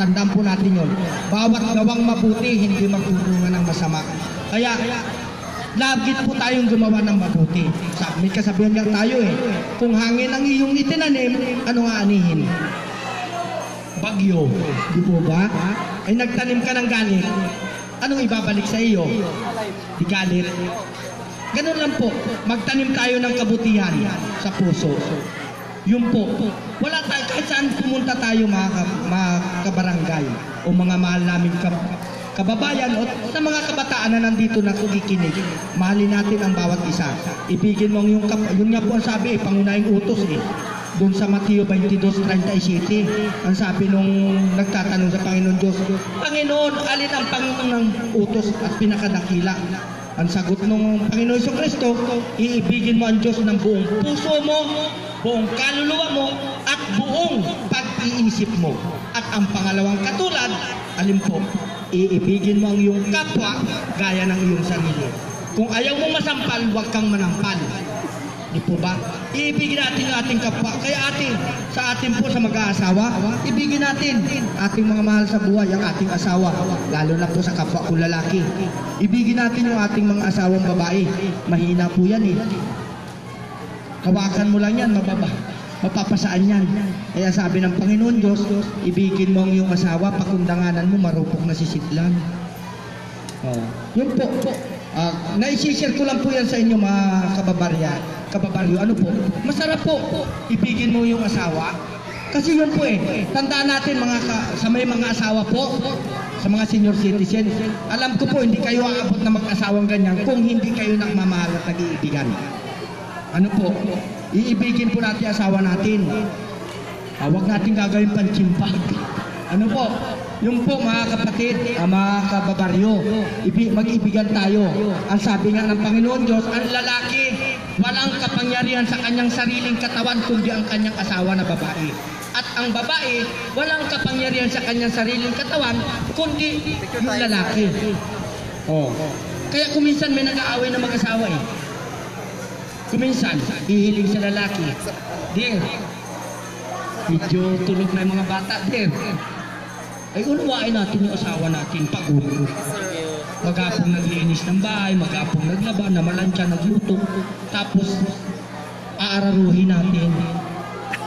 Tandaan po natin yun. Bawat gawang mabuti, hindi magtutulungan ng masama. Kaya, lagit po tayong gumawa ng mabuti. May kasabihan nga tayo eh. Kung hangin ang iyong itinanim, ano nga anihin? Bagyo. Di po ba? Ay nagtanim ka ng galit. Anong ibabalik sa iyo? Di galit. Ganun lang po. Magtanim tayo ng kabutihan sa puso. Yun po. Wala tayo, kahit saan pumunta tayo mga kabarangay o mga mahal namin kababayan o sa mga kabataan na nandito na kumikinig, mahalin natin ang bawat isa. Ibigin mo yung yun nga po ang sabi, pangunahing utos eh. Doon sa Mateo 22:37, ang sabi nung nagtatanong sa Panginoon Diyos, Panginoon, alin ang Panginoon utos at pinakadakila? Ang sagot ng Panginoon Jesucristo, iibigin mo ang Diyos ng buong puso mo, buong kaluluwa mo, at buong pag-iisip mo. At ang pangalawang katulad, alin po, iibigin mo ang iyong kapwa gaya ng iyong sarili. Kung ayaw mong masampal, huwag kang manampal. Di po ba? Iibigin natin ang ating kapwa. Kaya sa atin po sa mag-aasawa, ibigin natin ating mga mahal sa buhay, ang ating asawa. Lalo na po sa kapwa kong lalaki. Ibigin natin yung ating mga asawang babae. Mahina po yan eh. Kawakan mo lang yan, mapapasaan yan. Kaya sabi ng Panginoon Diyos, ibigin mo ang iyong asawa, pakundanganan mo, marupok na sisitlan. Yun po. Naisishare ko lang po yan sa inyo mga kababaryo. Ano po? Masarap po. Ibigin mo yung asawa. Kasi yun po eh. Tandaan natin sa may mga asawa po, sa mga senior citizen, alam ko po hindi kayo aabot na mag-asawang ganyan kung hindi kayo nagmamahal at nag-iibigan. Ano po? Iibigin po natin asawa natin. Huwag natin gagawin panchimpag. Ano po? Yung po mga kapatid, mga kababaryo, mag-ibigan tayo. Ang sabi nga ng Panginoon Diyos, ang lalaki, walang kapangyarihan sa kanyang sariling katawan kundi ang kanyang asawa na babae. At ang babae, walang kapangyarihan sa kanyang sariling katawan kundi yung lalaki. Kaya kuminsan may nag-aaway na mag-asawa eh. Kuminsan, hihiling sa lalaki. Dear, medyo tulog na yung mga bata. Dear, ay unawain natin yung asawa natin pag-ulo. Magapong naglinis ng bahay, magapong naglaba, namalansya, nagluto. Tapos, aararuhin natin.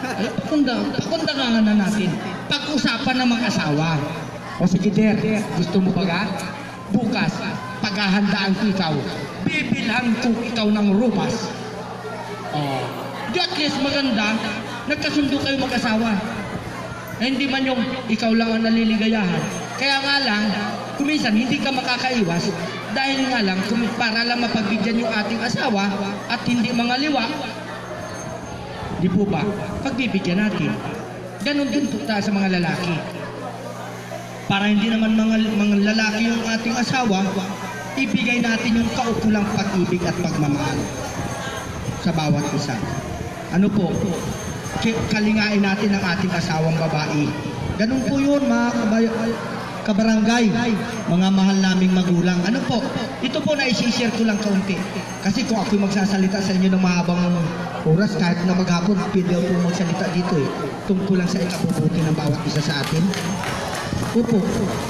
Ay, pakundangan na natin. Pag-usapan ng mga asawa. O sige, Der, gusto mo ba? Bukas, paghahandaan ko ikaw, bibilhan ko ikaw ng rumas. Di at least maganda, nagkasundo kayo mag-asawa. Hindi man yung ikaw lang ang naliligayahan. Kaya nga lang, kuminsan hindi ka makakaiwas dahil nga lang, para lang mapagbigyan yung ating asawa at hindi mga liwa, di po ba? Pagbibigyan natin. Ganon din po tayo sa mga lalaki. Para hindi naman mga lalaki yung ating asawa, ibigay natin yung kaukulang pag-ibig at pagmamahal sa bawat isa. Ano po? Kalingain natin ang ating asawang babae. Ganun po yun mga kabarangay, mga mahal naming magulang. Ano po? Ito po na isi-share ko lang kaunti. Kasi kung ako magsasalita sa inyo ng mahabang oras, kahit na maghapon, pwede po magsalita dito eh. Tungkol lang sa ikabubuti ng bawat isa sa atin. Opo.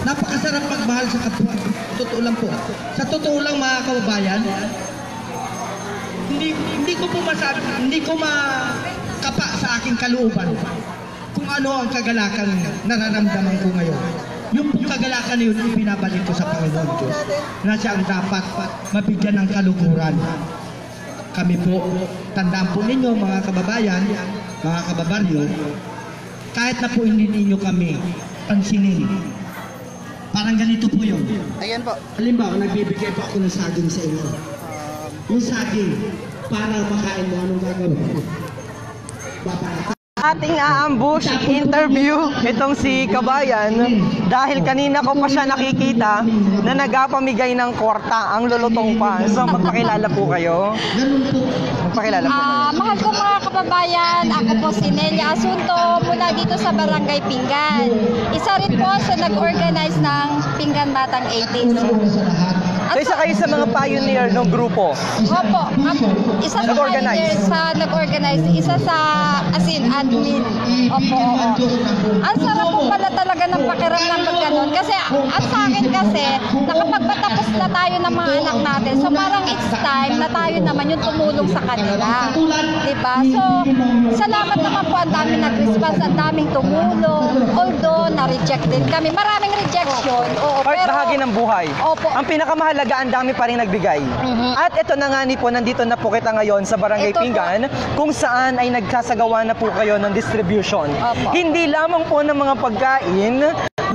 Napakasarap magmahal sa kapwa. Totoo lang po. Sa totoo lang mga kababayan, hindi ko po masabi, hindi ko makapa sa aking kalooban kung ano ang kagalakan nararamdaman ko ngayon. Yung pong kagalakan na yun, pinabalik ko sa Panginoon Diyos na siya ang dapat mabigyan ng kaluguran. Kami po, tandaan po ninyo mga kababayan, mga kababaryo, kahit na po hindi ninyo kami pansinin. Parang ganito po yun. Ayan po. Halimbawa, nagbibigay po ako ng saging sa inyo. Yung saging, para makain mo, anong gagawin? Ating aambush interview itong si Kabayan dahil kanina ko pa siya nakikita na nagapamigay ng kwarta, ang lulutong pa. So magpakilala po kayo. Magpakilala po kayo. Mahal ko mga kababayan, ako po si Nelia Asunto mula dito sa Barangay Pinggan. Isa rin po sa nag-organize ng Pinggan Batang 80s. So isa kayo sa mga pioneer ng grupo? Opo, isa sa pioneer sa nag-organize, isa sa admin. Opo. Ang sarap po pala talaga ng pakiramdam kasi nakapagpatapos na tayo ng mga anak natin. So parang it's time na tayo naman yung tumulong sa kanila. Diba? So, salamat naman po, ang daming nag-response, ang daming tumulong. Although, na-reject din kami. Maraming rejection. Oo, Part pero, bahagi ng buhay. Opo. Ang pinakamahalaga, ang dami pa rin nagbigay. At ito na nga ni po, nandito na po kita ngayon sa Barangay Ito po. Pinggan, kung saan ay nagsasagawa na po kayo ng distribution. Opo. Hindi lamang po ng mga pagkain,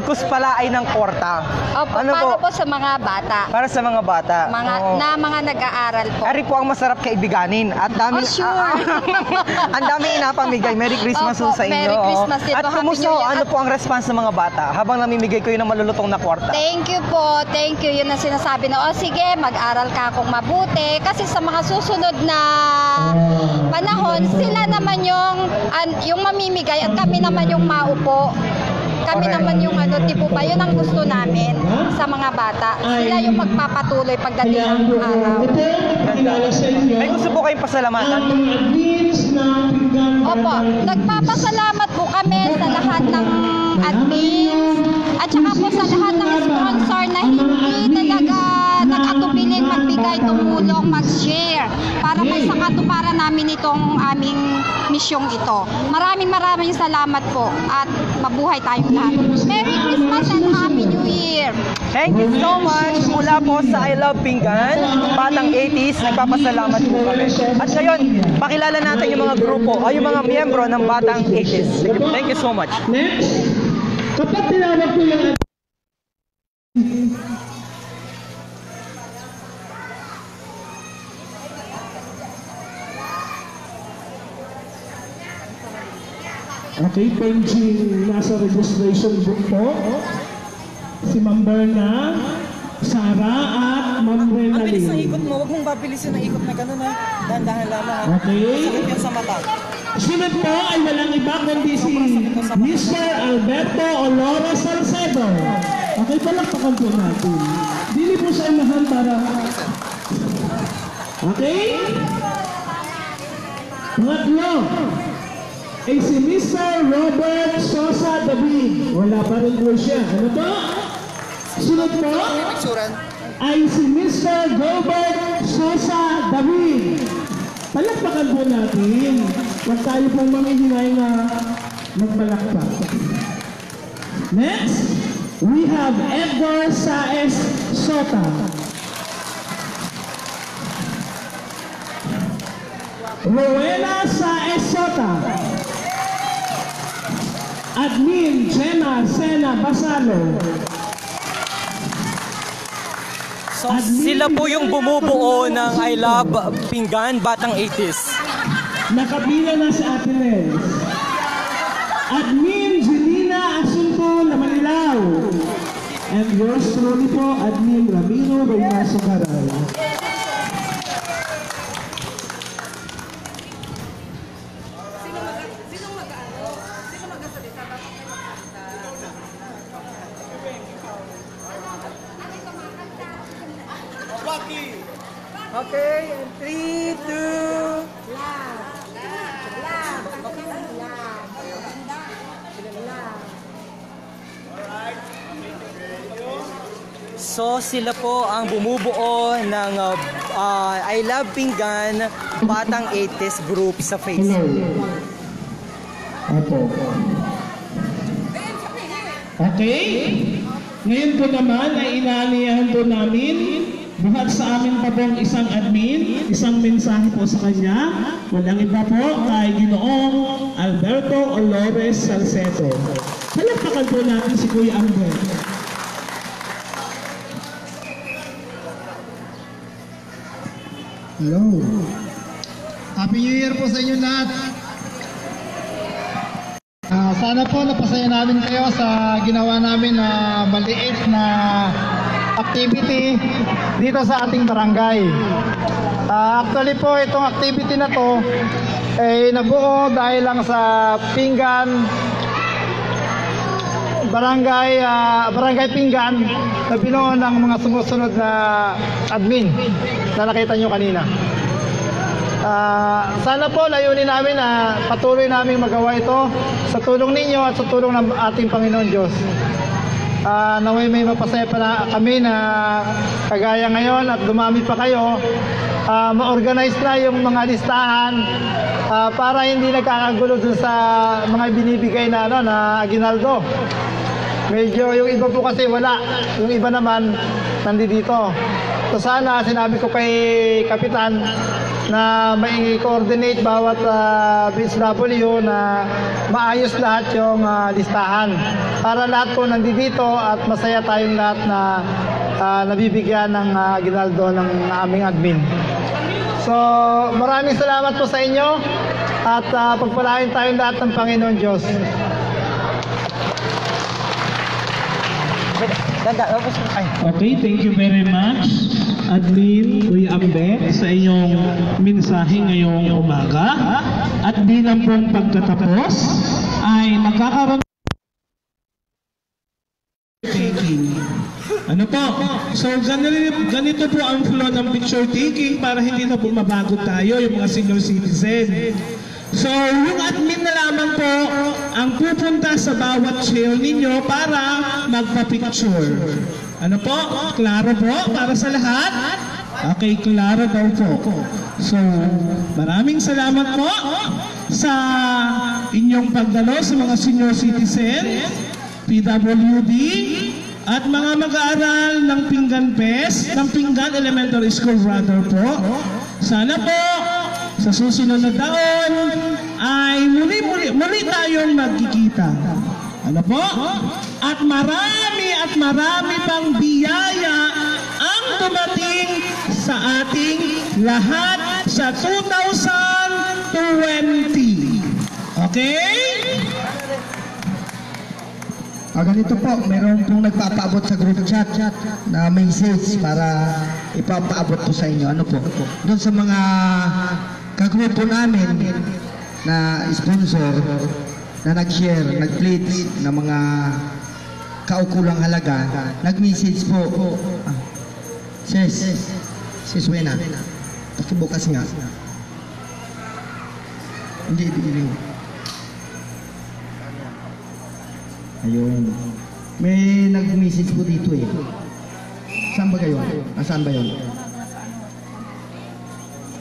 kus pala ay ng korta. Opo, Ano para po? po sa mga bata. Para sa mga bata. Oo. Mga nag-aaral po. Ari po ang masarap kaibiganin at daming Oh, sure. ang daming inapamigay. Merry Christmas Opo, po sa inyo. Merry Christmas din At po. Happy kumusta New ho? Year. Ano po ang response ng mga bata habang namimigay ko yun ng malulutong na kwarta? Thank you po. Thank you. Yun ang sinasabi na, sige, mag-aral ka kung mabuti. Kasi sa mga susunod na panahon, sila naman yung mamimigay at kami naman yung maupo. Kami Correct. naman yung tipo ba, yun ang gusto namin sa mga bata. Sila yung magpapatuloy pagdating ng araw. May gusto po kayong pasalamatan? Opo, nagpapasalamat po kami sa lahat ng admins at saka po sa lahat ng sponsor na hindi talaga nag-atubiling magbigay, tumulong, mag-share para may sakatuparan namin itong aming misyong ito. Maraming salamat po at mabuhay tayong lahat. Merry Christmas and Happy New Year! Thank you so much. Mula po sa I Love Pinggan, Batang 80s, nagpapasalamat po kami. At ngayon, pakilala natin yung mga grupo o yung mga miyembro ng Batang 80s. Thank you so much. Next, kapag tinawag ko yung Okay, paging nasa registration book po, si Ma'am Berna, Sara at Ma'am Mabilis na Renalyn. ikot mo. Huwag mong babilisin na ikot na gano'n ha. Dahan-dahan lamang ha. Okay. Sakit yan sa mata. Sunod po ay walang iba kundi si Mr. Alberto Olora Salcedo. Okay, palakpakan po natin. Dili po sa imahan para... Okay? Pangatlo ay si Mr. Robert Sosa David. Wala pa rin po siya. Ano po? Sunod po ay si Mr. Gilbert Sosa David. Palakpakan po natin. Huwag tayo pong manghihinay na magpalakpak. Next, we have Edgar Saez Sota. Rowena Saez Sota. Admin Jenna Sena Basalo. So, sila po yung bumubuo ng I Love Pinggan, Batang 80s. Nakabila na si Ate Nels. Admin Jelina Asunto Lamanilaw. And yours truly po, Admin Ramiro Reynaso Caral. Okay, and 3, 2... So sila po ang bumubuo ng I Love Pinggan Batang 80s group sa Facebook. Opo. Okay. Ngayon po naman ay inaaniyahan po namin buhat sa amin pa pong isang admin, isang mensahe po sa kanya. Walang iba po kay Ginoong Alberto Olores Salcedo. Palakpakan po natin si Kuya Albert. Hello. Happy New Year po sa inyo lahat. Sana po napasaya namin kayo sa ginawa namin na maliit na activity dito sa ating barangay. Actually po itong activity na to ay nabuo dahil lang sa Pinggan Barangay Pinggan na binuo ng mga sumusunod na admin na nakita nyo kanina. Sana po layunin namin na patuloy namin magawa ito sa tulong ninyo at sa tulong ng ating Panginoon Diyos. naway may mapasaya pa na kami na kagaya ngayon at dumami pa kayo. Ma-organize na yung mga listahan para hindi nagkakagulo dun sa mga binibigay na, na aginaldo. Medyo yung iba po kasi wala, yung iba naman nandito. So sana sinabi ko kay Kapitan na may coordinate bawat BSW na maayos lahat yung listahan para lahat po nandito at masaya tayong lahat na nabibigyan ng aginaldo ng aming admin. So maraming salamat po sa inyo at pagpalain tayong lahat ng Panginoon Diyos. Okay, thank you very much, Admin Kuya Ambe, sa inyong mensahe ngayong umaga. At bilang pong pagkatapos ay magkakaroon taking. Ano po? So ganito po ang flow ng picture taking para hindi na po mabago tayo yung mga senior citizen. So, yung admin na lamang po ang pupunta sa bawat chair ninyo para magpa-picture. Ano po? Klaro po para sa lahat? Okay, klaro daw po. So, maraming salamat po sa inyong pagdalo sa mga senior citizen, PWD, at mga mag-aaral ng Pinggan PES, ng Pinggan Elementary School rather po. Sana po sa susunod na taon ay muli tayong magkikita. Ano po? At marami pang biyaya ang dumating sa ating lahat sa 2020. Okay? Ganito po, meron pong nagpapaabot sa group chat na message para ipapaabot po sa inyo. Ano po? Doon sa mga kagrupo namin na sponsor na nag-share, nag-pledge na mga kaukulang halaga, nag-message po. Sis Wena, pakibukas nga. Hindi ibigay. Ayun. May nag-message po dito eh. Saan ba kayo? Saan ba yun?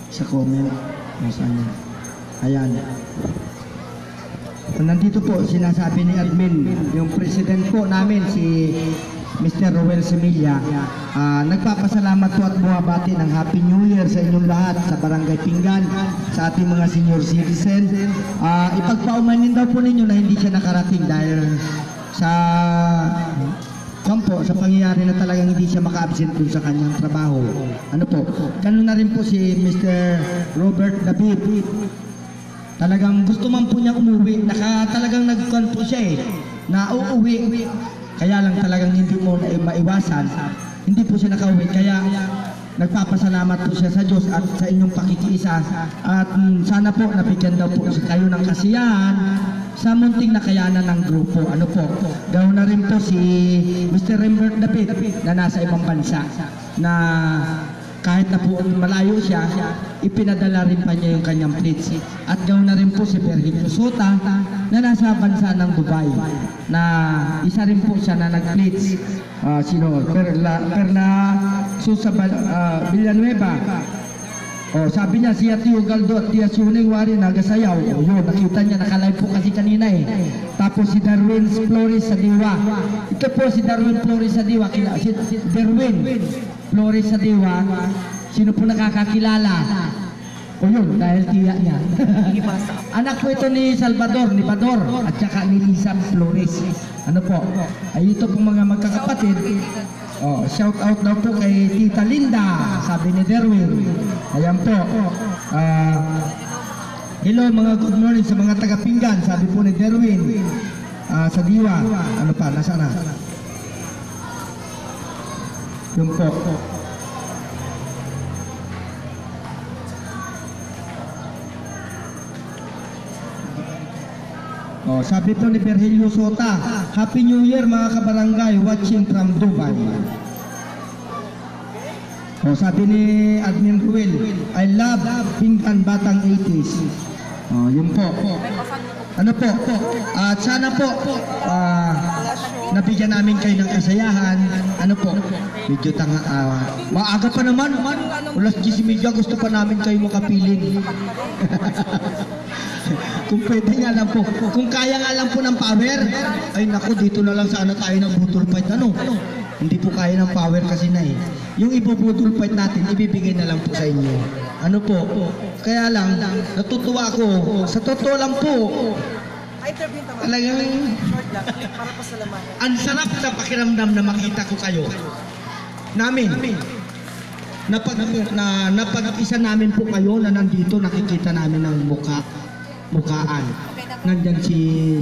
Sa comment. Nasaan yan? Ayan. Nandito po, sinasabi ni admin, yung president po namin, si Mr. Roel Semilla, nagpapasalamat po at bumabati ng Happy New Year sa inyong lahat sa Barangay Pinggan, sa ating mga senior citizen. Ipagpaumanin daw po ninyo na hindi siya nakarating dahil sa sa pangyayari na talagang hindi siya maka-absent dun sa kanyang trabaho. Ano po? Ganun na rin po si Mr. Robert David. Talagang gusto man po niya umuwi. Talagang nag-con po siya na uuwi. Kaya lang talagang hindi mo na maiwasan. Hindi po siya nakauwi. Kaya nagpapasalamat po siya sa Diyos at sa inyong pakikiisa. At sana po nabigyan daw po kayo ng kasiyahan sa munting nakayanan ng grupo. Ano po? Gawin na rin po si Mr. Robert David na nasa ibang bansa na kahit na po malayo siya, ipinadala rin pa niya yung kanyang plates. At gawin na rin po si Virgilio Sota na nasa bansa ng Dubai na isa rin po siya na nag-plates. Perla Susa Villanueva. Sabi niya, siya Tio Galdo at Tia Suning Wari nagasayaw. Yun, nakita niya, nakalive po kasi kanina Tapos si Darwin Flores sa Diwa. Ito po si Darwin Flores sa Diwa. Si Darwin Flores sa Diwa. Sino po nakakakilala? Yun, dahil tiya niya. Anak po ito ni Salvador, ni Bador, at saka ni Lisa Flores. Ano po? Ay ito pong mga magkakapatid. Shout out daw po kay Tita Linda, sabi ni Derwin. Ayan po. Hello mga good morning sa mga taga-Pinggan, sabi po ni Derwin. Sa Diwa. Ano pa? Nasaan na? Yun po. Sabi po ni Virgilio Sota, Happy New Year mga kabarangay, watching from Dubai. Sabi ni Admin Ruel, I love Pinggan Batang 80s. Yun po. Ano po? At sana po, nabigyan namin kayo ng kasayahan. Ano po, medyo maaga pa naman. Ulas 10:30, gusto pa namin kayo makapiling. Kung pwede nga lang po, kung kaya nga lang po ng power, ay naku, dito na lang sana tayo ng butol fight. Ano? Hindi po kaya ng power kasi na eh. Yung ibubutol fight natin, ibibigay na lang po sa inyo. Ano po? Kaya lang, natutuwa ako. Sa totoo lang po, talagang ang sarap sa pakiramdam na makita ko kayo. Namin. Napag-isa namin po kayo na nandito, nakikita namin ng mukaan. Nandyan si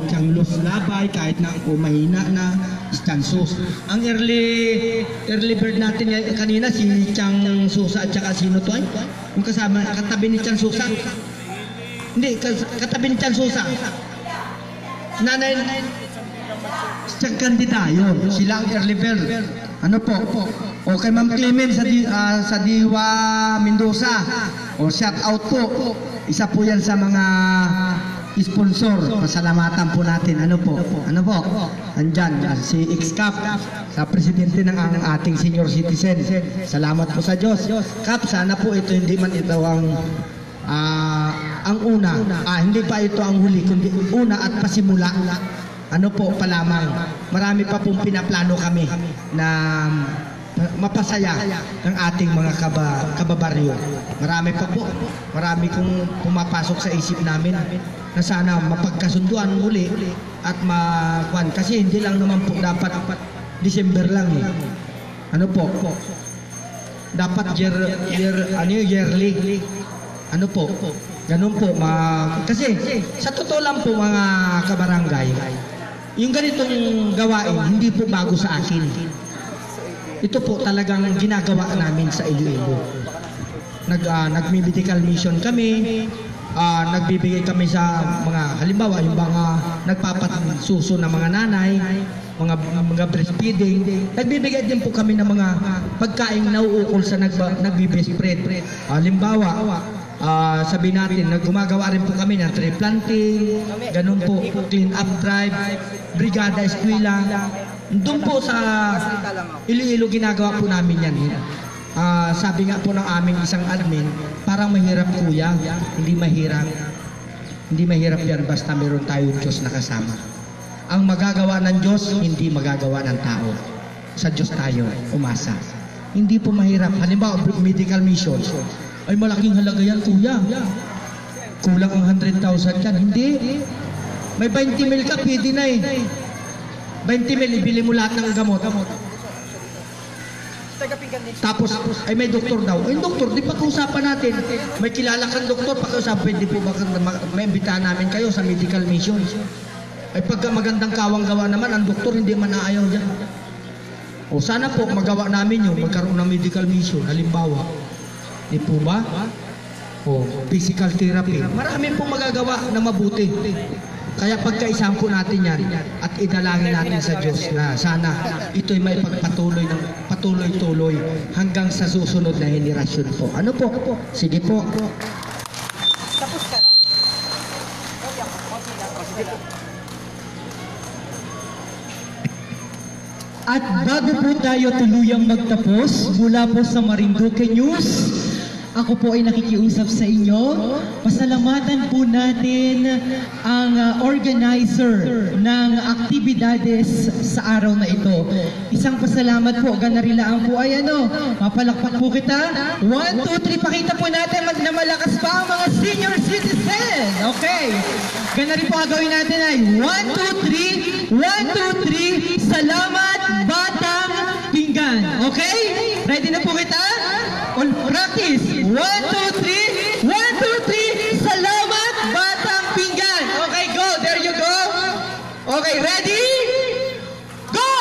Chang Luz Labay, kahit na ako mahina na Stansos. Ang early bird natin kanina, si Chang Susa at saka sino to ay? Yung kasama, katabi ni Chang Susa. Hindi, katabi ni Chang Susa. Nanay, Chang Candida, yun. Sila ang early bird. Ano po? O kay Ma'am Clement sa Diwa Mendoza. O shout out po. Isa po yan sa mga sponsor. Pasalamatan po natin. Ano po? Andyan, si X-Cap, sa presidente ng ating senior citizen. Salamat po sa Diyos. Cap, sana po ito hindi man ito ang una. Hindi pa ito ang huli, kundi una at pasimula. Ano po pa lamang. Marami pa pong pinaplano kami na mapasaya ng ating mga kababaryo. Marami pa po. Marami kong pumapasok sa isip namin na sana mapagkasunduan muli at makuan. Kasi hindi lang naman po dapat December lang eh. Ano po? Dapat yearly. Ano po? Ganun po. Kasi sa totoo lang po mga kabarangay, yung ganitong gawain, hindi po bago sa akin. Ito po talagang ginagawa namin sa Iloilo. Nag-medical mission kami, nagbibigay kami sa mga, halimbawa, yung mga nagpapasuso ng mga nanay, mga breastfeeding. Nagbibigay din po kami ng mga pagkain nauukol sa nagbi-breastfeed. Halimbawa, sabihin natin, gumagawa rin po kami ng tree planting, ganun po, clean up drive, brigada eskwela. Doon po sa Iloilo ginagawa po namin yan. Sabi nga po ng aming isang admin, parang mahirap kuya, hindi mahirap. Hindi mahirap yan basta meron tayong Diyos na kasama. Ang magagawa ng Diyos, hindi magagawa ng tao. Sa Diyos tayo, umasa. Hindi po mahirap. Halimbawa, medical mission. Ay malaking halaga yan kuya. Kulang ang 100,000 yan. Hindi. May 20 mil ka, pwede na eh. 20 mil, ibili mo lahat ng gamot. Tapos, ay may doktor daw. Ay doktor, di pag-uusapan natin. May kilala kang doktor, pag-uusapan, pwede po ba may imbitahan namin kayo sa medical mission. Ay pagka magandang kawang gawa naman, ang doktor hindi man aayaw dyan. O sana po magawa namin yun, magkaroon ng medical mission, halimbawa. Di po ba? O physical therapy. Marami pong magagawa na mabuti. Kaya pagkaisahan po natin yan at idalangin natin sa Diyos na sana ito'y may pagpatuloy ng patuloy-tuloy hanggang sa susunod na henerasyon po. Ano po? Sige po. Tapos ka na? At bago po tayo tuluyang magtapos mula po sa Marinduque News, ako po ay nakikiusap sa inyo. Pasalamatan po natin ang organizer ng aktibidades sa araw na ito. Isang pasalamat po, ganarilaan po ay mapalakpak po kita. 1, 2, 3, pakita po natin na malakas pa ang mga senior citizen. Okay. Ganari po gagawin natin ay 1, 2, 3, 1, 2, 3, salamat Batang Pinggan. Okay? Ready na po kita? On practice. 1, 2, 3. 1, 2, 3. Salamat, Batang Pinggan. Okay, go. There you go. Okay, ready? Go!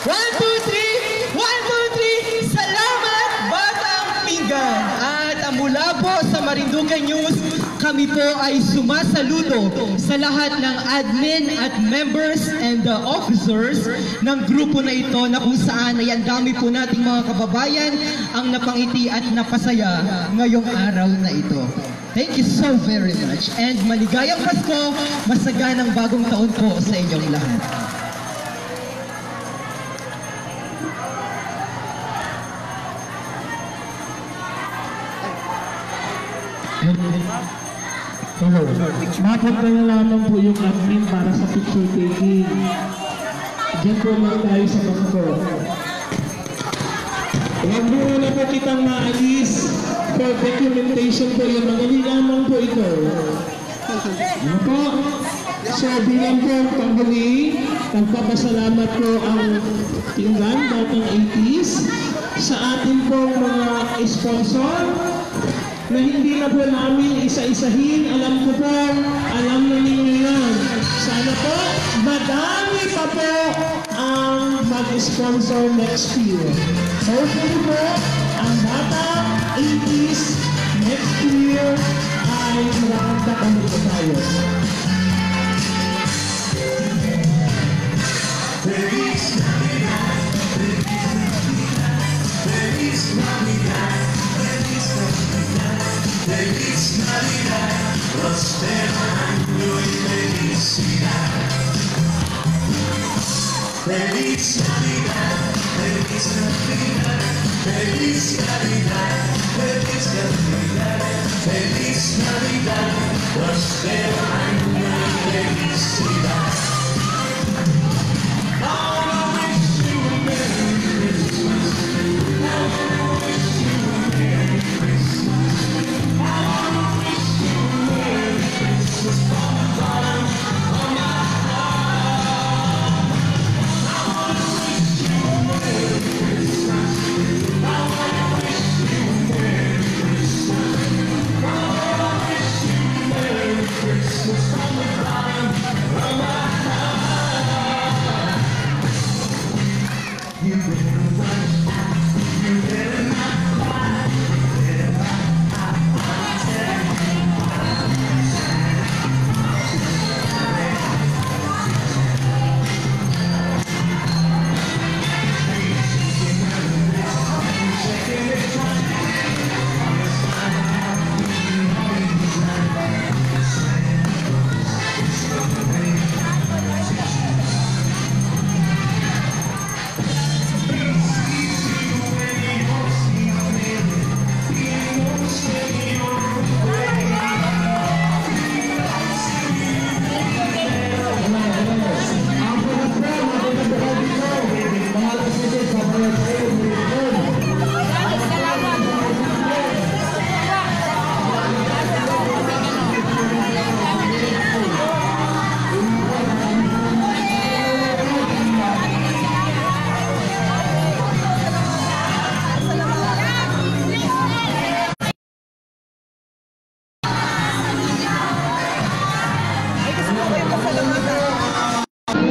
1, 2, 3. 1, 2, 3. Salamat, Batang Pinggan. At mula po sa Marinduque News, kami po ay sumasaludo sa lahat ng admin at members and officers ng grupo na ito na kung saan ay ang dami po nating mga kababayan ang napangiti at napasaya ngayong araw na ito. Thank you so very much and maligayang Pasko, masaganang bagong taon po sa inyong lahat. Hello. Mapunta na lamang po yung admin para sa picture taking. Diyan po lang tayo sa bangko. Huwag mo na po kitang maalis for documentation po yung mga lamang po ito. Ano po? So bilang po panghuli, nagpapasalamat po ang Tinggan Batang 80s sa ating pong mga sponsor na hindi na po namin isa-isahin. Alam ko po, alam na ninyo yan. Sana po, madami pa po ang mag-sponsor next year. Hopefully po, ang Batang 80s next year ay makakanta kami po tayo.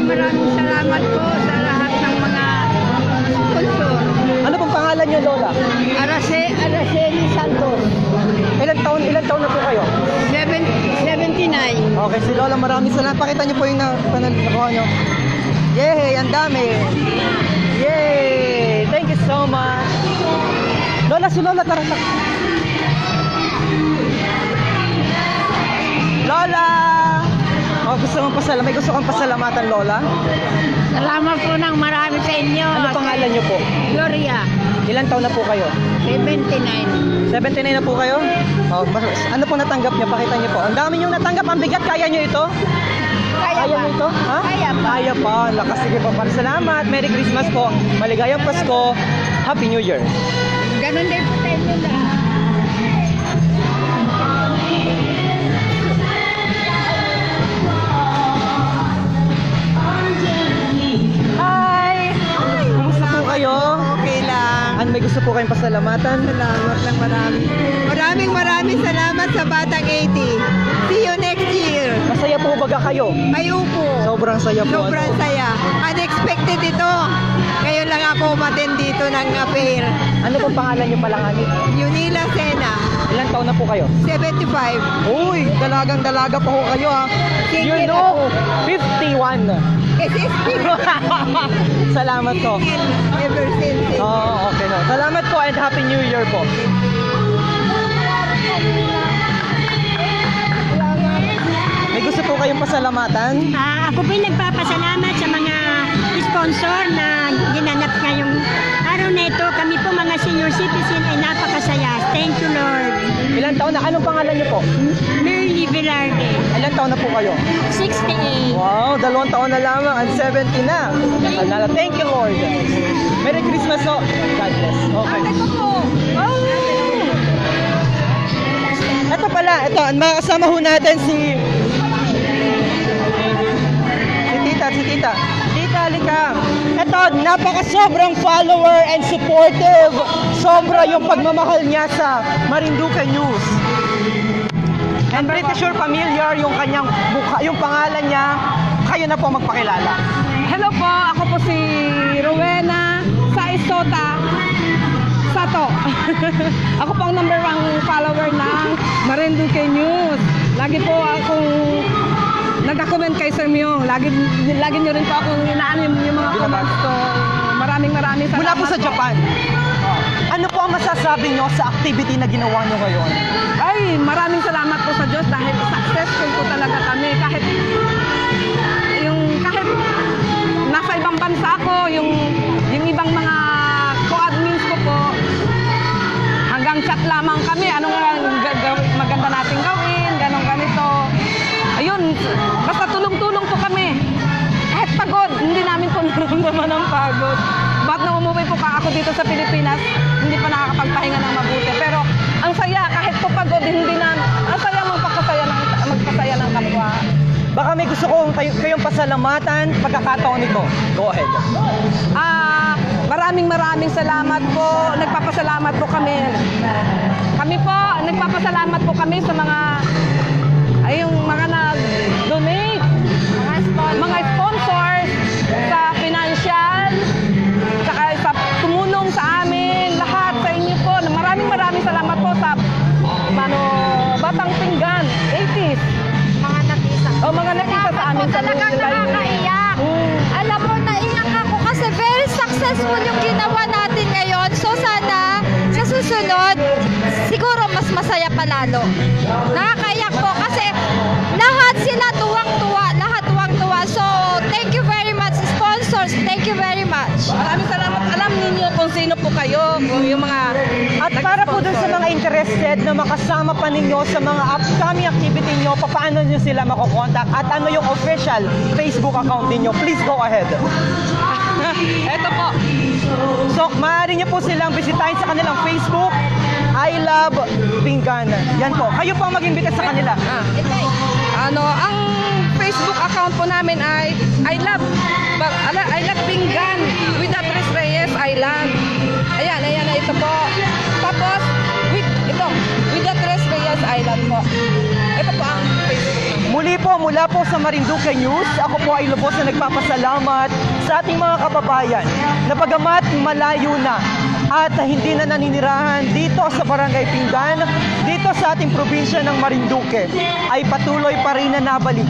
Maraming salamat po sa lahat ng mga sponsor. Ano pong pangalan niyo, Lola? Araceli Santos, Ilan taon na po kayo? 79. Okay, si Lola, maraming salamat. Pakita niyo po yung nakuha niyo. Yay! Ang dami! Yay! Thank you so much! Lola, si Lola, tara. Lola! Oh, may gusto kang pasalamatan, Lola? Salamat po ng marami sa inyo. Ano pangalan niyo po? Gloria, Ilan taon na po kayo? 79. 79 na po kayo? Oh, ano po natanggap niyo? Pakita niyo po. Ang dami niyo natanggap. Ang bigat. Kaya niyo ito? Kaya mo ito? Ha? Kaya pa. Kaya pa. Lakas, sige po. Salamat. Merry Christmas po. Maligayang Pasko. Happy New Year. Ganun din po sa inyo lahat. Hi! Kumusta po kayo? Okay lang. Ano, may gusto po kayong pasalamatan? Salamat lang marami. Maraming salamat sa Batang 80. See you next year. Masaya po baga kayo? May upo. Sobrang saya po. Sobrang saya. Unexpected ito. Ngayon lang ako umattend dito ng affair. Ano pong pangalan niyo palang, Ani? Yunila Sena, Ilan taon na po kayo? 75. Uy, dalagang-dalaga pa ho kayo, ha? You Single know, ako. 51. SSP. Salamat po. Ever since. Oo, okay no. Salamat po and Happy New Year po. May gusto po kayong pasalamatan? Ako po'y nagpapasalamat sa mga sponsor na ginanap ngayong senior citizen ay napakasaya. Thank you, Lord. Ilan taon na? Anong pangalan niyo po? Merly Velarde, Ilan taon na po kayo? 68. Wow, 2 taon na lamang at 70 na. Alala, thank you, Lord. Merry Christmas, oh. God bless. Okay. Ito pala, ito, makasama ho natin si Tita. Tita, halika. Ito, napaka-sobrang follower and supportive. Sobra yung pagmamahal niya sa Marinduque News. I'm pretty sure familiar yung kanyang mukha, yung pangalan niya. Kayo na po magpakilala. Hello po, ako po si Rowena Saisota Sato. Ako po ang #1 follower ng Marinduque News. Lagi po akong nagka-comment kay Sir Myong. Lagi niyo rin po akong inaanim yung mga comments ko. Maraming salamat. Mula po sa Japan. Ano po ang masasabi nyo sa activity na ginawa nyo ngayon? Ay, maraming salamat po sa Diyos dahil successful po talaga kami. Kahit nasa ibang bansa ako, yung ibang mga co-admins ko po, hanggang chat lamang kami, ano nga maganda nating gawin, ganito. Ayun, basta tulong-tulong po kami. Kahit pagod, hindi namin po naramdaman ang pagod. Bakit na umuwi po ako dito sa Pilipinas, hindi pa nakakapagpahinga ng mabuti. Pero ang saya, kahit po pagod, ang saya magpasaya ng kapwa. Baka may gusto kong kayong pasalamatan pagkakataon nito. Go ahead. Maraming salamat po. Nagpapasalamat po kami. Nagpapasalamat po kami sa mga nag-donate, mga sponsors sa financial, saka sa tumulong sa amin, lahat sa inyo po. Maraming salamat po sa Batang Pinggan, 80s. Mga nakita sa amin sa Talagang nakakaiyak. Alam mo, naiyak ako kasi very successful yung ginawa natin ngayon. So sana, sa susunod, siguro mas masaya pa lalo. Nakakaiyak po kasi lahat sila tuwang-tuwa. So, thank you very much, sponsors. Thank you very much. Maraming salamat. Alam ninyo kung sino po kayo, yung mga... At para po dun sa mga interested na makasama pa ninyo sa mga upcoming activity nyo, paano nyo sila makokontak at ano yung official Facebook account ninyo? Please go ahead. Eto po. So, maaari nyo po silang bisitahin sa kanilang Facebook, I Love Pinggan. Yan po. Kayo po ang mag-imbita sa kanila. Ang Facebook account po namin ay I Love Pinggan with Atres Reyes Island. Ayan, ito po. Tapos, with Atres Reyes Island po. Ito po ang Facebook. Muli po, mula po sa Marinduque News, ako po ay lubos na nagpapasalamat sa ating mga kababayan na bagamat malayo na at hindi na naninirahan dito sa Barangay Pinggan, dito sa ating probinsya ng Marinduque, ay patuloy pa rin na nabalik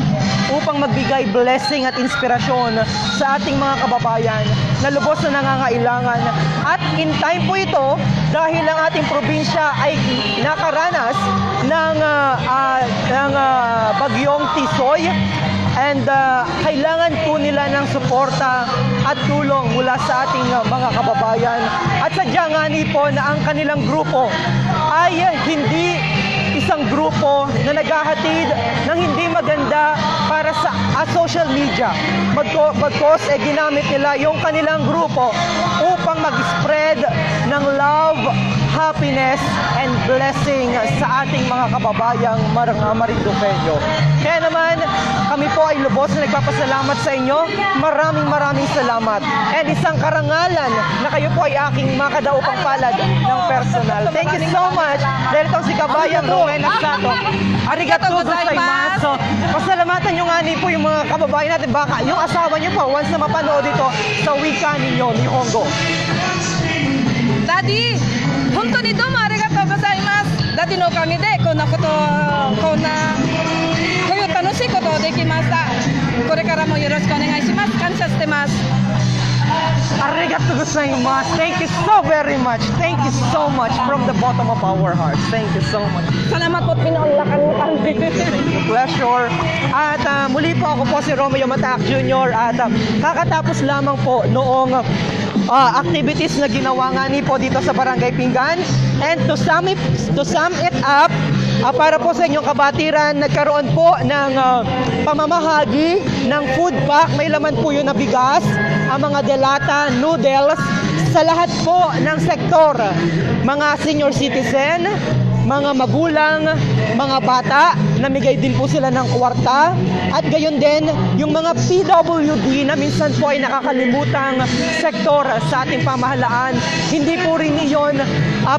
upang magbigay blessing at inspirasyon sa ating mga kababayan na lubos na nangangailangan. At in time po ito, dahil ang ating probinsya ay nakaranas ng bagyong Tisoy, and kailangan po nila ng suporta at tulong mula sa ating mga kababayan. At sadya nga po na ang kanilang grupo ay hindi isang grupo na naghahatid ng hindi maganda para sa social media. Bagkos ginamit nila yung kanilang grupo upang mag-spread ng love, happiness, and blessing sa ating mga kababayang Marinduqueño. Kaya naman, kami po ay lubos na nagpapasalamat sa inyo. Maraming salamat. And isang karangalan na kayo po ay aking makadaupang palad ng personal. Thank you so much. Dahil itong si Kabayang Rowena Sato. Arigato gozaimasu. Pasalamatan nyo nga po yung mga kababayan natin. Baka yung asawa nyo pa, once na mapanood ito sa wika ninyo, Nihongo. Daddy, honto ni domo arigatou gozaimasu. Daddy no kami de konna koyo tanoshii koto o dekimashita. Korekara mo yoroshiku onegai shimasu. Kansha shite masu. Arigatou gozaimasu. Thank you so very much. Thank you so much from the bottom of our hearts. Thank you so much. Salamat po, pinaunlakan mo kami. Pleasure. At muli po ako po si Romeo Mataak Jr. At kakatapos lamang po noong activities na ginawa nga ni po dito sa Barangay Pinggan. And to sum it up, para po sa inyong kabatiran, nagkaroon po ng pamamahagi ng food pack. May laman po yun na bigas, ang mga delata, noodles, sa lahat po ng sektor. Mga senior citizen, mga magulang, mga bata, namigay din po sila ng kwarta. At gayon din, yung mga PWD na minsan po ay nakakalimutang sektor sa ating pamahalaan, hindi po rin iyon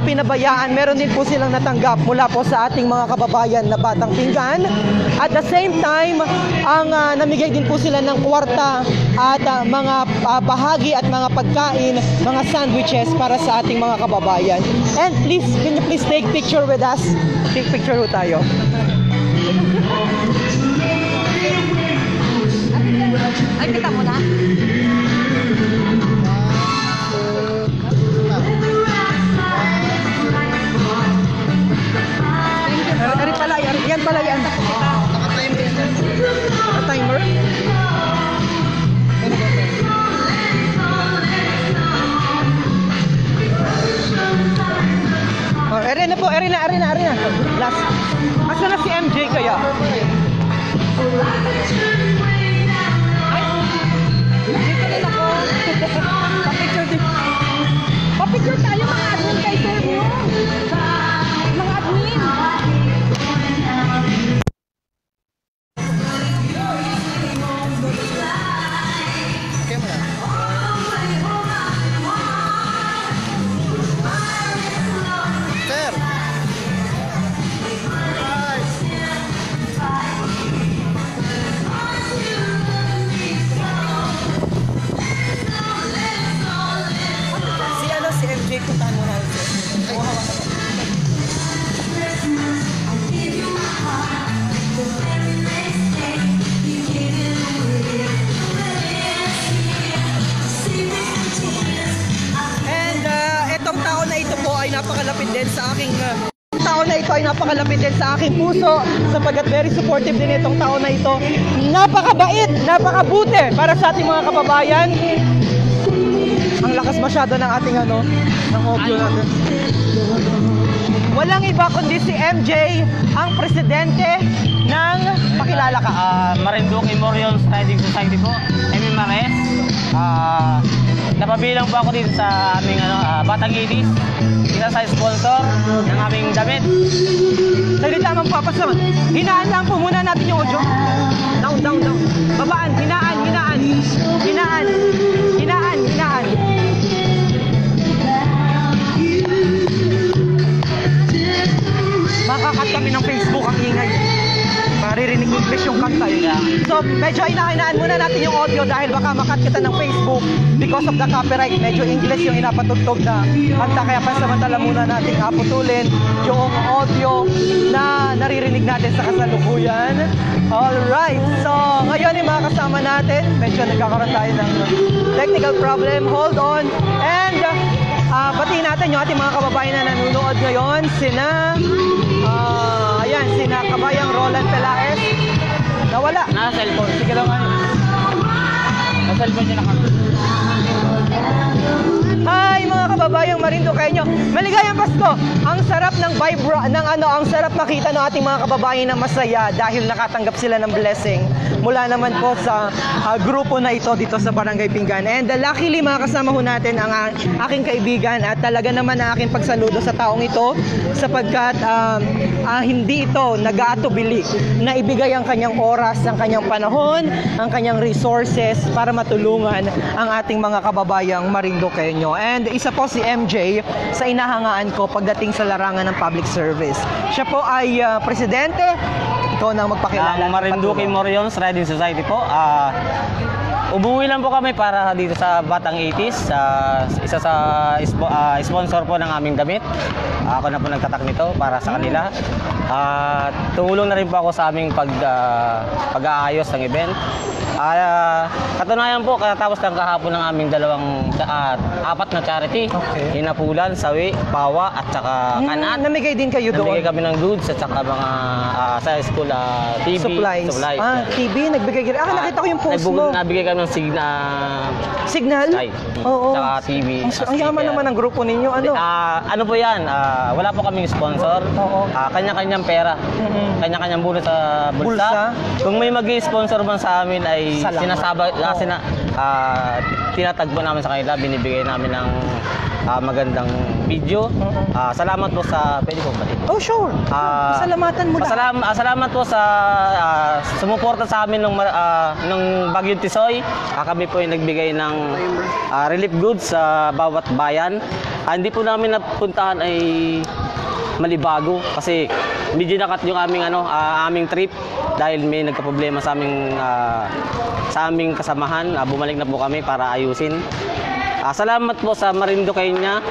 pinabayaan. Meron din po silang natanggap mula po sa ating mga kababayan na Batang Pinggan. At the same time, ang namigay din po sila ng kwarta at mga bahagi at mga pagkain, mga sandwiches para sa ating mga kababayan. And please, can you please take picture with us? Take picture ho tayo. Ay, kita mo na. Yan pala yan. Timer. Oh, ere na po, ere na. Last. Asa na si MJ kaya? Dito din ako. Pa-picture tayo mga admin kay sir mo. Mga admin. Si MJ, puntahan mo na. And etong tao na ito po ay napakalapit din sa aking puso, sapagkat very supportive din itong tao na ito. Napakabait, napakabuti para sa ating mga kababayan. Ang lakas masyado ng ating ng audio natin. Walang iba kundi si MJ, ang presidente ng, pakilala ka. Marinduque Memorial Riding Society po, MMRS. Napabilang po ako dito sa aming Batang 80s. Isa sa sponsor ng aming damit. Salita mang papasaman. Hinaan lang po muna natin yung audio. Down. Babaan, hinaan. Makakat kami ng Facebook ang ingay. Maririnig English yung kanta eh. So medyo inahinaan muna natin yung audio dahil baka makat kita ng Facebook because of the copyright. Medyo English yung inapatugtog na kanta, kaya pansamantala muna natin putulin yung audio na naririnig natin sa kasalukuyan. Alright, so ngayon yung mga kasama natin, medyo nagkakaroon tayo ng technical problem. Hold on. And batiin natin yung ating mga kababayan na nanonood ngayon. Sina Kabayang Roland Pelaez. Nawala. Nasa cellphone. Sige lang nga. Nasa cellphone niya nakapit. Hi mga kababayang Marinduqueño. Maligayang Pasko. Ang sarap ng ang sarap makita ng ating mga kababayan na masaya dahil nakatanggap sila ng blessing mula naman po sa grupo na ito dito sa Barangay Pinggan. And luckily mga kasama ho natin ang aking kaibigan at talaga naman ang aking pagsaludo sa taong ito sapagkat hindi ito nag-aatubili na ibigay ang kanyang oras, ang kanyang panahon, ang kanyang resources para matulungan ang ating mga kababayang Marinduqueño. And isa po si MJ sa inahangaan ko pagdating sa larangan ng public service. Siya po ay presidente. Ikaw na magpakilala. Ang Marinduque Memorial Riding Society po. Umuwi lang po kami para dito sa Batang 80s. Isa sa sponsor po ng aming damit. Ako na po nagtatak nito para sa kanila. Tumulong na rin po ako sa aming pag-aayos ng event. Katunayan po, katapos ng kahapon ng aming apat na charity. Okay. Hinapulan, Sawi, Pawa, at saka Kanat. Namigay din kayo doon? Namigay kami ng goods at saka mga sa school TV. Supplies. TV, nagbigay kayo. Nakita ko yung post mo. Nabigay kami ng Signal? Sky. Oo. Tsaka TV. Ang yaman naman ng grupo ninyo. Ano? Ano po yan? Wala po kaming sponsor. Oo. Kanya-kanyang pera. Kanya-kanyang bulsa sa bulsa. Kung may mag-sponsor man sa amin ay tinatag po namin sa kanila, binibigay namin ng magandang video. Salamat po sa pwede po ba? Oh, sure. Salamatan mo lang. Salamat po sa sumuporta sa amin ng Bagyong Tisoy. Kami po ay nagbigay ng relief goods sa bawat bayan. Hindi po namin napuntahan ay Malibago kasi medyo nakat yung aming trip dahil may nagka-problema sa aming kasamahan. Bumalik na po kami para ayusin. Salamat po sa Marinduqueña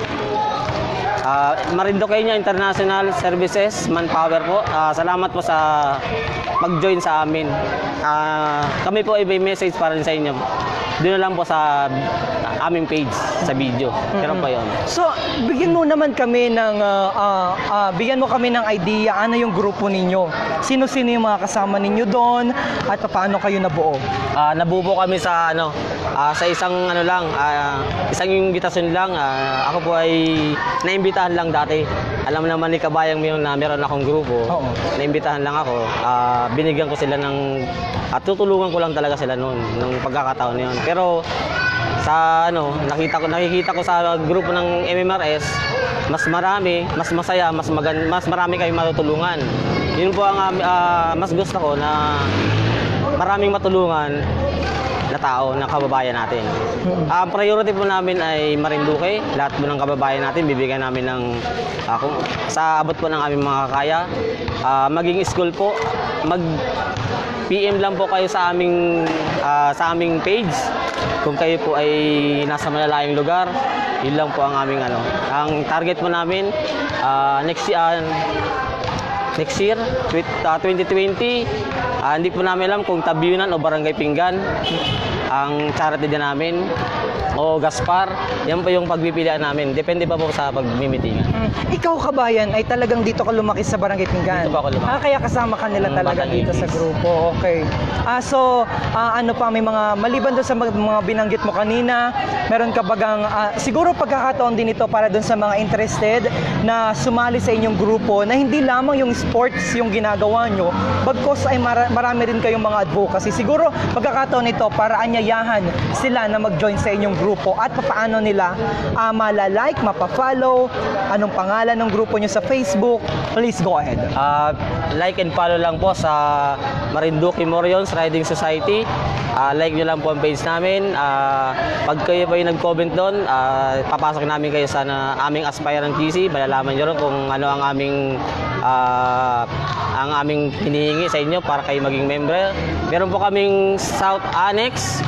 International Services Manpower po. Salamat po sa mag-join sa amin. Kami po ay may message para sa inyo. Doon na lang po sa aming page sa video. Pero po yun. So, bigyan mo kami ng idea ano yung grupo ninyo. Sino-sino yung mga kasama ninyo doon at paano kayo nabuo? Nabuo kami sa sa isang isang invitation lang. Ako po ay naimbitahan lang dati. Alam naman ni Kabayang na meron akong grupo. Oo. Naimbitahan lang ako. Binigyan ko sila ng tutulungan ko lang talaga sila noon nung pagkakataon na yun. Pero sa nakikita ko sa grupo ng MMRS, mas marami, mas masaya, mas marami kayong matutulungan. Yun po ang mas gusto ko na maraming matulungan na tao, ng kababayan natin. Ang priority po namin ay Marinduque. Lahat po ng kababayan natin, bibigyan namin ng sa abot po ng aming mga kaya. Maging school po, PM lang po kayo sa aming page. Kung kayo po ay nasa malalayong lugar, yun lang po ang aming Ang target po namin next year 2020, hindi po namin alam kung Tabiunan o Barangay Pinggan ang charity din namin o Gaspar. Yan po yung pagpipilian namin. Depende pa po sa pagmimitingan. Ikaw, Kabayan, ay talagang dito ka lumaki sa Barangay Pinggan? Dito pa ako lumaki. Kaya kasama ka nila talaga dito sa grupo. Okay. May mga maliban doon sa mga binanggit mo kanina, meron ka bagang siguro pagkakataon din ito para doon sa mga interested na sumali sa inyong grupo na hindi lamang yung sports yung ginagawa nyo, bagkos ay marami rin kayong mga advocacy. Siguro pagkakataon ito para anyayahan sila na mag-join sa inyong grupo at paano nila malalike, mapafollow, anong pangalan ng grupo nyo sa Facebook. Please go ahead. Like and follow lang po sa Marinduque Morions Riding Society. Like nyo lang po ang page namin. Pag kayo po yung nag-comment doon, papasok namin kayo sa aming aspirant GC. Malalaman nyo rin kung ano ang aming hinihingi sa inyo para kayo maging member. Meron po kaming South Annex,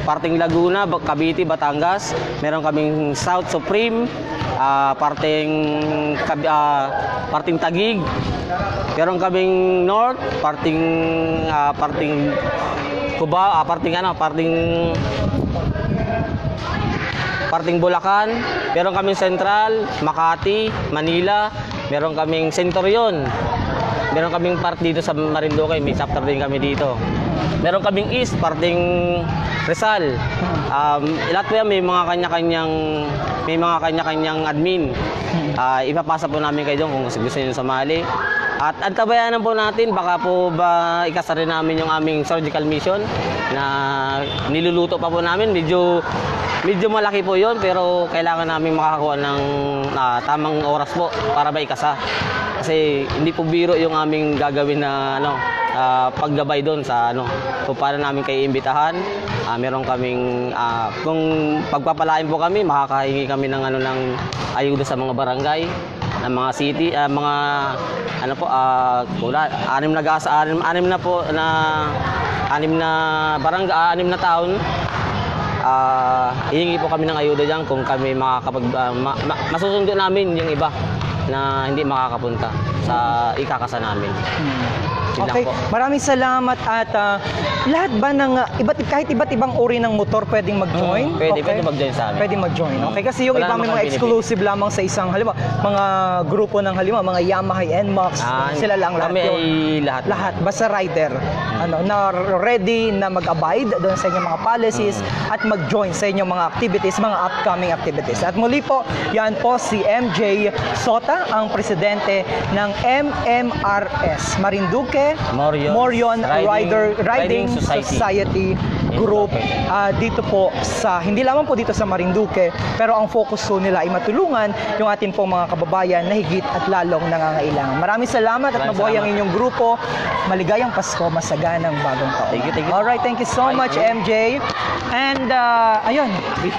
parting Laguna, Cavite, Batangas. Meron kaming South Supreme, parting Taguig. Meron kaming North, parting Cubao, parting Bulacan. Meron kaming Central, Makati, Manila. Meron kaming Centurion. Meron kaming part dito sa Marinduque, may chapter din kami dito. Meron kaming East, parting Rizal. Lahat po yan may mga kanya-kanyang admin. Ipapasa po namin kayo doon kung gusto niyo sumali. At antabayanan po natin, baka po ba ikasa rin namin yung aming surgical mission na niluluto pa po namin. Medyo malaki po yon, pero kailangan namin makakakuha ng tamang oras po para ba ikasa. Kasi hindi po biro yung aming gagawin na paggabay doon sa kung paano namin kayo imbitahan. Meron kaming kung pagpapalain po kami, makakahingi kami ng ng ayuda sa mga barangay, ng mga city, mga anim na taon. Hihingi po kami ng ayuda diyan kung kami masusundo namin yung iba na hindi makakapunta sa ikakasa namin. Yun Okay, lang po. maraming salamat at lahat ba ng kahit iba't ibang uri ng motor pwedeng mag-join? Pwede mag-join sa amin. Pwede mag-join. Okay, kasi yung Wala iba may naman mga kami exclusive lamang sa isang halimbawa, mga grupo ng halimbawa, mga Yamaha, NMAX, sila lang lahat Kami yun. ay lahat. Lahat, basta rider, na ready na mag-abide doon sa inyong mga policies at mag-join sa inyong mga activities, mga upcoming activities. At muli po, yan po si MJ Sota, ang presidente ng MMRS, Marinduque Morion Riding Society Group. Dito po sa, hindi lamang po dito sa Marinduque, pero ang focus po nila ay matulungan yung ating pong mga kababayan na higit at lalong nangangailangan. Maraming salamat at mabuhay ang inyong grupo. Maligayang Pasko, masaganang bagong taon. Thank you. Alright, thank you so much, MJ. And ayun,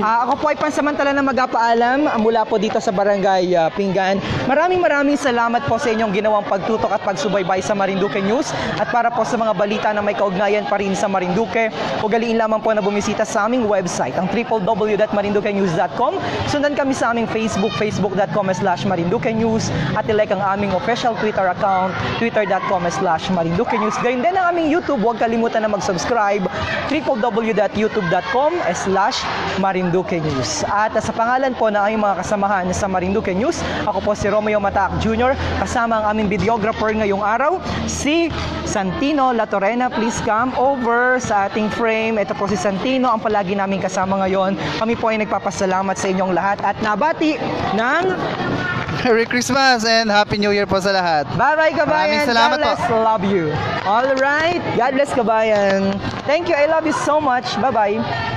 ako po ay pansamantala na magpapaalam mula po dito sa Barangay Pinggan. Maraming salamat po sa inyong ginawang pagtutok at pagsubaybay sa Marinduque News. At para po sa mga balita na may kaugnayan pa rin sa Marinduque, ugaliin lamang po na bumisita sa aming website, ang www.marinduquenews.com. Sundan kami sa aming Facebook, facebook.com/marinduquenews, at ilike ang aming official Twitter account, twitter.com/marinduquenews. Gayun din ang aming YouTube, huwag kalimutan na mag-subscribe, www.youtube.com/marinduquenews. At sa pangalan po ng aming mga kasamahan sa Marinduque News, ako po si Romeo Mataak Jr., kasama ang aming videographer ngayong araw, si Santino Latorena. Please come over sa ating frame. Ito po si Santino, ang palagi namin kasama ngayon. Kami po ay nagpapasalamat sa inyong lahat at nabati ng Merry Christmas and Happy New Year po sa lahat. bye-bye kabayan. Maraming salamat God bless, love you. All right. God bless kabayan. Thank you. I love you so much. Bye-bye.